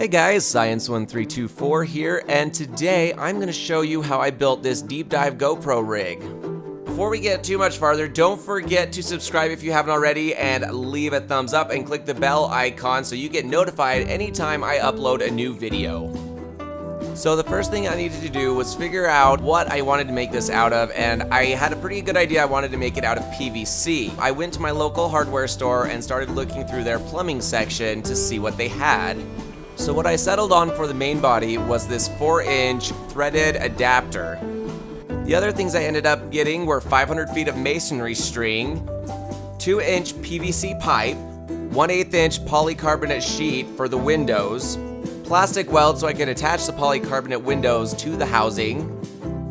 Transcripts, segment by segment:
Hey guys, Science1324 here, and today I'm going to show you how I built this Deep Dive GoPro rig. Before we get too much farther, don't forget to subscribe if you haven't already, and leave a thumbs up and click the bell icon so you get notified anytime I upload a new video. So the first thing I needed to do was figure out what I wanted to make this out of, and I had a pretty good idea. I wanted to make it out of PVC. I went to my local hardware store and started looking through their plumbing section to see what they had. So what I settled on for the main body was this 4-inch threaded adapter. The other things I ended up getting were 500 feet of masonry string, 2-inch PVC pipe, 1/8 inch polycarbonate sheet for the windows, plastic weld so I could attach the polycarbonate windows to the housing,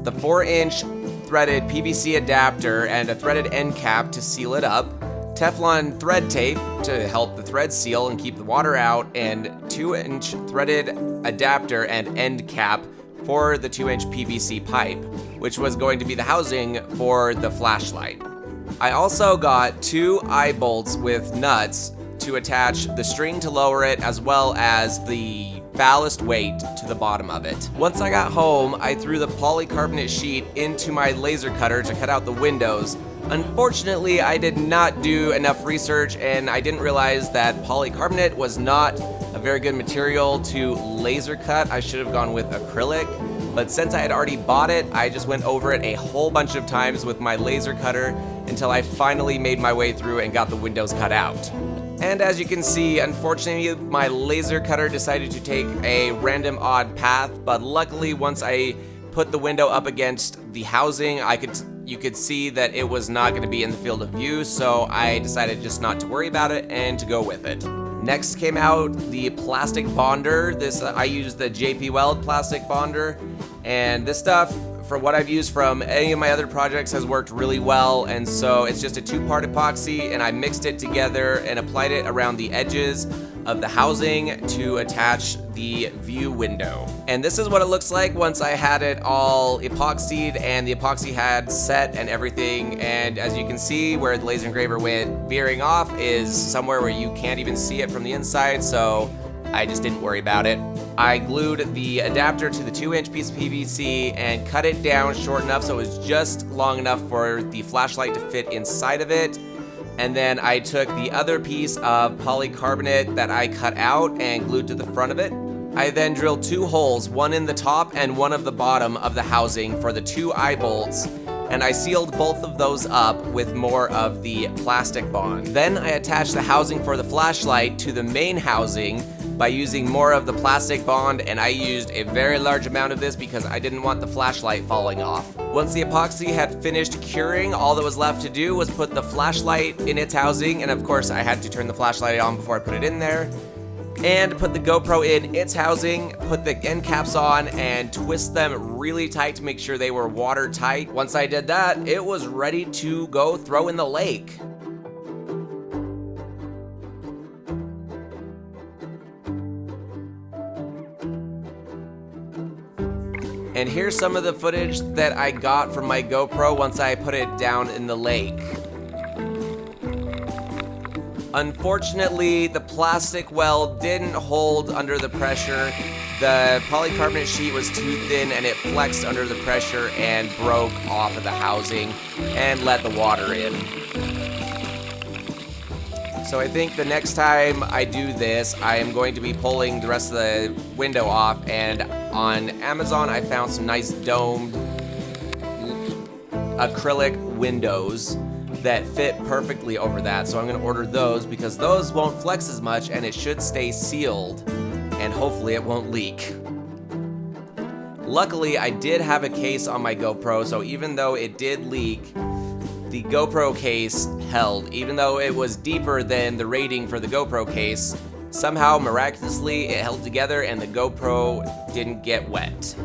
the 4-inch threaded PVC adapter and a threaded end cap to seal it up, Teflon thread tape to help the thread seal and keep the water out, and 2-inch threaded adapter and end cap for the 2-inch PVC pipe, which was going to be the housing for the flashlight. I also got 2 eye bolts with nuts to attach the string to lower it, as well as the ballast weight to the bottom of it. Once I got home, I threw the polycarbonate sheet into my laser cutter to cut out the windows. Unfortunately, I did not do enough research, and I didn't realize that polycarbonate was not a very good material to laser cut. I should have gone with acrylic, but since I had already bought it, I just went over it a whole bunch of times with my laser cutter until I finally made my way through and got the windows cut out. And as you can see, unfortunately, my laser cutter decided to take a random odd path, but luckily once I put the window up against the housing, you could see that it was not going to be in the field of view, so I decided just not to worry about it and to go with it. Next came out the plastic bonder. I used the JP Weld plastic bonder, and this stuff, for what I've used from any of my other projects, has worked really well. And so it's just a 2-part epoxy, and I mixed it together and applied it around the edges of the housing to attach the view window. And this is what it looks like once I had it all epoxied and the epoxy had set and everything. And as you can see, where the laser engraver went veering off is somewhere where you can't even see it from the inside, so I just didn't worry about it. I glued the adapter to the 2-inch piece of PVC and cut it down short enough so it was just long enough for the flashlight to fit inside of it. And then I took the other piece of polycarbonate that I cut out and glued to the front of it. I then drilled 2 holes, one in the top and one of the bottom of the housing for the 2 eye bolts, and I sealed both of those up with more of the plastic bond. Then I attached the housing for the flashlight to the main housing by using more of the plastic bond, and I used a very large amount of this because I didn't want the flashlight falling off. Once the epoxy had finished curing, all that was left to do was put the flashlight in its housing, and of course I had to turn the flashlight on before I put it in there, and put the GoPro in its housing, put the end caps on, and twist them really tight to make sure they were watertight. Once I did that, it was ready to go throw in the lake. And here's some of the footage that I got from my GoPro once I put it down in the lake. Unfortunately, the plastic weld didn't hold under the pressure. The polycarbonate sheet was too thin and it flexed under the pressure and broke off of the housing and let the water in. So I think the next time I do this, I am going to be pulling the rest of the window off, and on Amazon I found some nice domed acrylic windows that fit perfectly over that. So I'm going to order those because those won't flex as much and it should stay sealed, and hopefully it won't leak. Luckily, I did have a case on my GoPro, so even though it did leak, the GoPro case held. Even though it was deeper than the rating for the GoPro case, somehow miraculously it held together and the GoPro didn't get wet.